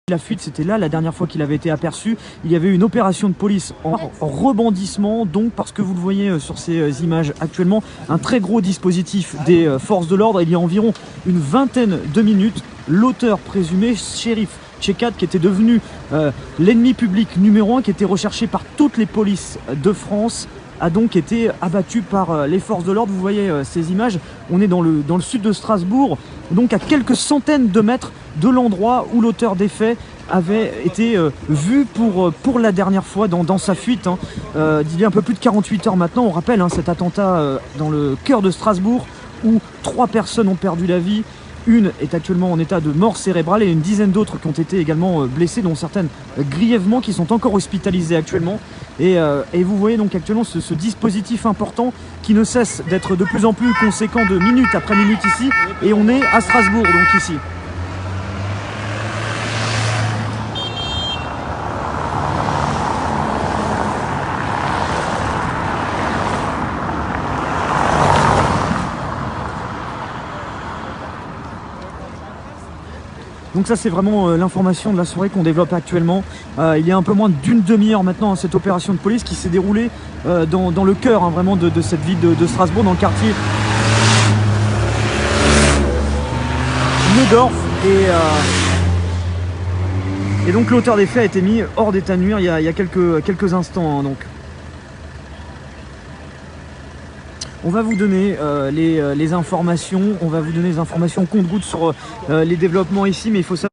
La fuite, c'était là la dernière fois qu'il avait été aperçu. Il y avait une opération de police en rebondissement, donc parce que vous le voyez sur ces images actuellement, un très gros dispositif des forces de l'ordre. Il y a environ une vingtaine de minutes, l'auteur présumé, Cherif Tchekat, qui était devenu l'ennemi public numéro 1, qui était recherché par toutes les polices de France, a donc été abattu par les forces de l'ordre. Vous voyez ces images, on est dans le sud de Strasbourg, donc à quelques centaines de mètres de l'endroit où l'auteur des faits avait été vu pour la dernière fois dans sa fuite. Il y a un peu plus de 48 heures maintenant. On rappelle cet attentat dans le cœur de Strasbourg où 3 personnes ont perdu la vie. Une est actuellement en état de mort cérébrale et une dizaine d'autres qui ont été également blessées, dont certaines grièvement, qui sont encore hospitalisées actuellement. Et vous voyez donc actuellement ce dispositif important qui ne cesse d'être de plus en plus conséquent de minute après minute ici. Et on est à Strasbourg donc ici. Donc ça c'est vraiment l'information de la soirée qu'on développe actuellement. Il y a un peu moins d'une demi-heure maintenant cette opération de police qui s'est déroulée dans le cœur vraiment de cette ville de Strasbourg, dans le quartier Neudorf. Et donc l'auteur des faits a été mis hors d'état de nuire il y a quelques instants. Donc. On va vous donner les informations, on va vous donner les informations compte-gouttes sur les développements ici, mais il faut savoir